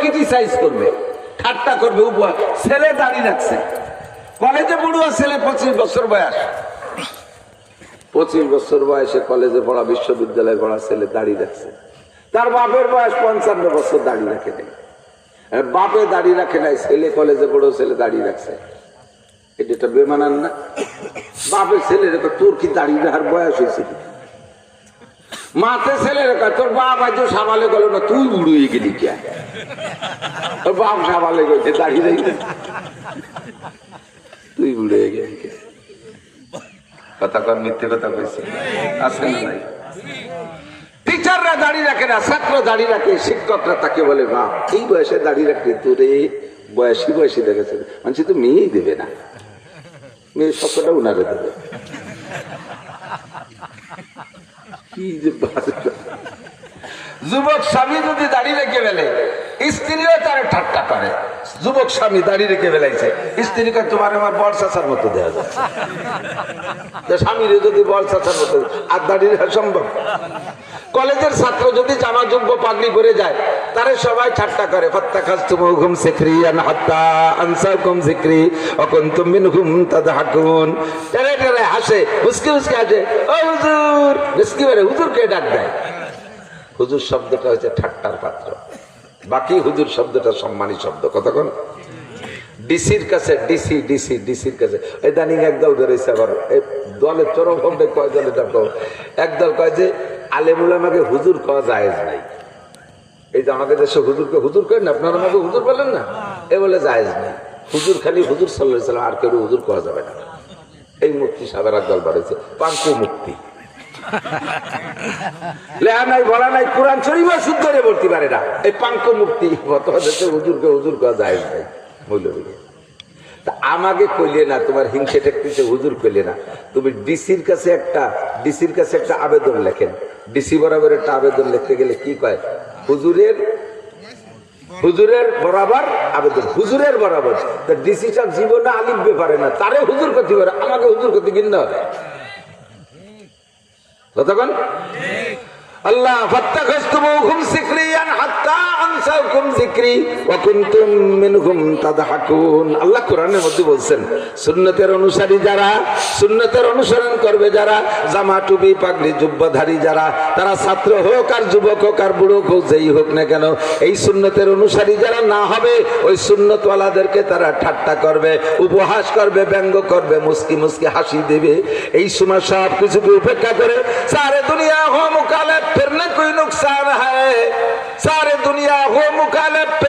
Criticise করবে, ঠাট্টা করবে। ছেলে দাঁড়িয়ে রাখছে, কলেজে পড়ুয়া ছেলে, 25 বছর বয়স, 25 বছর বয়সে কলেজে পড়া, বিশ্ববিদ্যালয়ে পড়া ছেলে দাঁড়িয়ে রাখছে। তার বাপের বয়স 55 বছর, দাঁড়িয়ে রাখে নাই। বাপে দাঁড়িয়ে রাখে নাই, ছেলে কলেজে পড়েও ছেলে দাঁড়িয়ে রাখছে। এটা বেমানান না? বাপের ছেলে রেখা, তোর কি দাঁড়িয়ে রাখার বয়স হয়েছে? মাতে ছেলে রেখা, তোর বাপ আজ সাবালে গেল না, তুই উড়িয়ে গেলি কে? তোর বাপ সাবালে গেছে, দাঁড়িয়ে রেখে তুই উড়ে গেলি কে? কথা কর, মিথ্যে কথা কইছি? আছে না নাই? টিচাররা দাঁড়িয়ে রাখে না, ছাত্র দাঁড়িয়ে রাখে, শিক্ষকরা তাকে বলে বাপ এই বয়সে দাঁড়িয়ে রাখতে, তোর বয়সী বয়সী দেখেছে। মানুষ তো মেয়েই দেবে না, মেয়ে সবটা উনারে দেবে। কি যে যুবক স্বামী যদি দাঁড়িয়ে রেখে ফেলে, স্ত্রীও তার ঠাট্টা করে। যুবক স্বামী দাঁড়িয়ে রেখে ফেলাইছে, স্ত্রীকে তোমার আমার বর চাচার মতো দেওয়া যাচ্ছে। স্বামীর যদি বর চাচার মতো আর দাঁড়িয়ে রাখা সম্ভব? কলেজের ছাত্র যদি জামা যোগ্য পাগড়ি করে যায়, তারে সবাই ঠাট্টা করে, ফাত্তাখাযতুমুহুম সিখরিয়ান হাত্তা আনসাকুম যিকরি ওয়া কুনতুম মিনহুম তাদহাকুন। টেরে টেরে হাসে, উসকে উসকে হাসে, ও হুজুর, বেশি করে হুজুরকে ডাক দেয়। হুজুর শব্দটা হচ্ছে ঠাট্টার পাত্র, বাকি হুজুর শব্দটা সম্মানী শব্দ। কতক্ষণ ডিসির কাছে, ডিসি ডিসি ডিসির কাছে এই দানিং একদল ধরেছে। আবার এই দলের চরম হবে, কয় দলে দেখো, একদল কয় যে আলেমুল আমাকে হুজুর কওয়া জায়েজ নাই। এই যে আমাদের দেশে হুজুরকে হুজুর করেন না, আপনারা আমাকে হুজুর বলেন না, এ বলে জায়েজ নাই। হুজুর খালি হুজুর সাল্লাল্লাহু আলাইহি ওয়াসাল্লাম, আর কেউ হুজুর কওয়া যাবে না। এই মুক্তি সাবের একদল বাড়িয়েছে, পাঙ্কু মুক্তি। লেহা নাই, বলা নাই, কোরআন শরীফ শুদ্ধ করে বলতে পারে না, এই পাঙ্কু মুক্তি। দেশে হুজুরকে হুজুর কওয়া জায়েজ নাই, মৌলবী। তা আমাকে কইলে না, তোমার হিংসে ঠেকতেছে, হুজুর কইলে না। তুমি ডিসির কাছে একটা আবেদন লেখেন, ডিসি বরাবর একটা আবেদন লিখতে গেলে কি কয়? হুজুরের বরাবর আবেদন, হুজুরের বরাবর। তা ডিসি সাহেব জীবনে আলিফ পারে না, তারে হুজুর করতে পারে, আমাকে হুজুর করতে কিনতে হবে। কতক্ষণ আল্লাহ ফাত্তাখাযতুমুহুম সিখরিয়ান হাত্তা আনসাকুম যিকরি ওয়া কুনতুম মিনহুম তাদহাকুন। আল্লাহ কোরআনের মধ্যে বলছেন, সুন্নতের অনুসারী যারা, সুন্নতের অনুসরণ করবে যারা, জামা টুপি পাগড়ি জুব্বাধারী যারা, তারা ছাত্র হোক আর যুবক হোক আর বুড়ো হোক, যেই হোক না কেন, এই সুন্নতের অনুসারী যারা না হবে, ওই সুন্নতওয়ালাদেরকে তারা ঠাট্টা করবে, উপহাস করবে, ব্যঙ্গ করবে, মুস্কি মুস্কি হাসি দেবে। এই সময় সব কিছুকে উপেক্ষা করে সারে দুনিয়া হো মুকালে फिर न कोई नुकसान है, सारे दुनिया हो मुखालिफ।